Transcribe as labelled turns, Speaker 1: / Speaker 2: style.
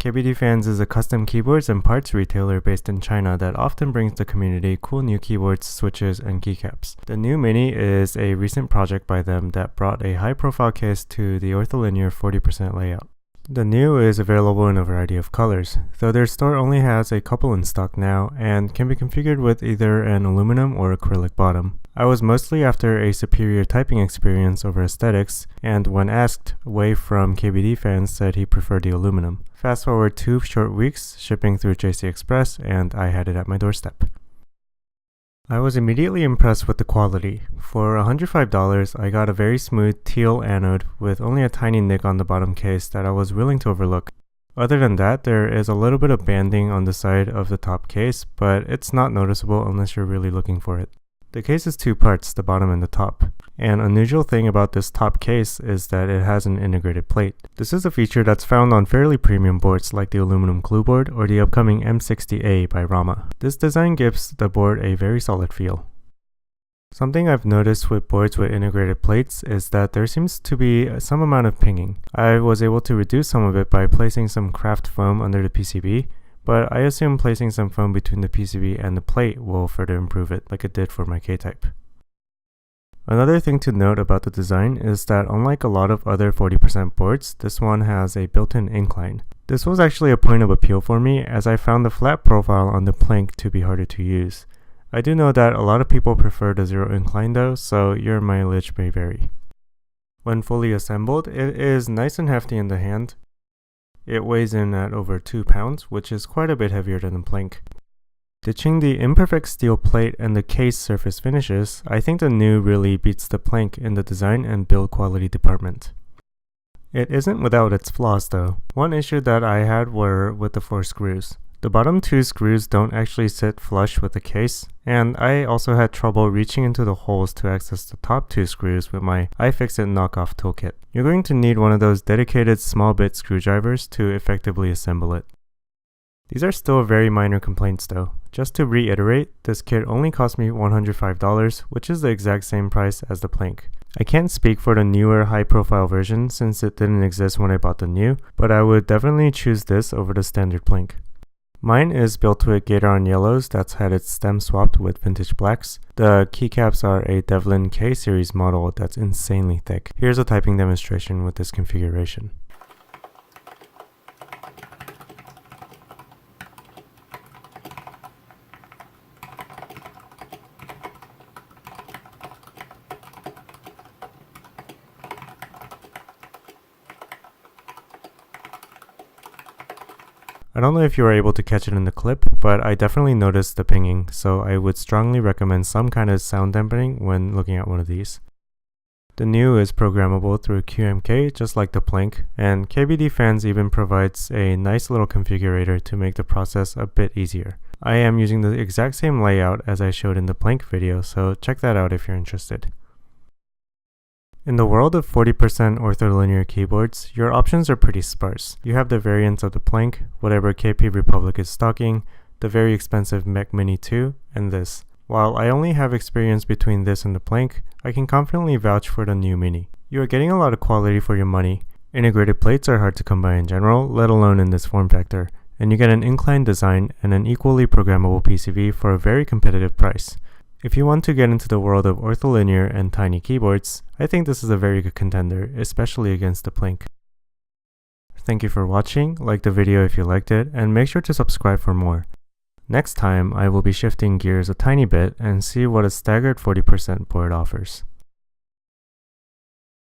Speaker 1: KBDFans is a custom keyboards and parts retailer based in China that often brings the community cool new keyboards, switches, and keycaps. The Niu Mini is a recent project by them that brought a high-profile case to the ortholinear 40% layout. The Niu is available in a variety of colors, though their store only has a couple in stock now and can be configured with either an aluminum or acrylic bottom. I was mostly after a superior typing experience over aesthetics, and when asked, Wei from KBDFans said he preferred the aluminum. Fast forward 2 short weeks, shipping through JC Express, and I had it at my doorstep. I was immediately impressed with the quality. For $105, I got a very smooth teal anode with only a tiny nick on the bottom case that I was willing to overlook. Other than that, there is a little bit of banding on the side of the top case, but it's not noticeable unless you're really looking for it. The case is 2 parts, the bottom and the top. An unusual thing about this top case is that it has an integrated plate. This is a feature that's found on fairly premium boards like the aluminum glue board or the upcoming M60A by Rama. This design gives the board a very solid feel. Something I've noticed with boards with integrated plates is that there seems to be some amount of pinging. I was able to reduce some of it by placing some craft foam under the PCB, but I assume placing some foam between the PCB and the plate will further improve it, like it did for my K-type. Another thing to note about the design is that unlike a lot of other 40% boards, this one has a built-in incline. This was actually a point of appeal for me as I found the flat profile on the Planck to be harder to use. I do know that a lot of people prefer the zero incline though, so your mileage may vary. When fully assembled, it is nice and hefty in the hand. It weighs in at over 2 pounds, which is quite a bit heavier than the Planck. Ditching the imperfect steel plate and the case surface finishes, I think the Niu really beats the Planck in the design and build quality department. It isn't without its flaws though. One issue that I had were with the 4 screws. The bottom 2 screws don't actually sit flush with the case, and I also had trouble reaching into the holes to access the top 2 screws with my iFixit knockoff toolkit. You're going to need one of those dedicated small bit screwdrivers to effectively assemble it. These are still very minor complaints though. Just to reiterate, this kit only cost me $105, which is the exact same price as the Planck. I can't speak for the newer high-profile version since it didn't exist when I bought the Niu, but I would definitely choose this over the standard Planck. Mine is built with Gateron yellows that's had its stem swapped with vintage blacks. The keycaps are a Devlin K-series model that's insanely thick. Here's a typing demonstration with this configuration. I don't know if you were able to catch it in the clip, but I definitely noticed the pinging, so I would strongly recommend some kind of sound dampening when looking at one of these. The Niu is programmable through QMK just like the Planck, and KBDFans even provides a nice little configurator to make the process a bit easier. I am using the exact same layout as I showed in the Planck video, so check that out if you're interested. In the world of 40% ortholinear keyboards, your options are pretty sparse. You have the variants of the Planck, whatever KP Republic is stocking, the very expensive Mac Mini 2, and this. While I only have experience between this and the Planck, I can confidently vouch for the Niu Mini. You are getting a lot of quality for your money. Integrated plates are hard to come by in general, let alone in this form factor, and you get an inclined design and an equally programmable PCB for a very competitive price. If you want to get into the world of ortholinear and tiny keyboards, I think this is a very good contender, especially against the Planck. Thank you for watching, like the video if you liked it, and make sure to subscribe for more. Next time, I will be shifting gears a tiny bit and see what a staggered 40% board offers.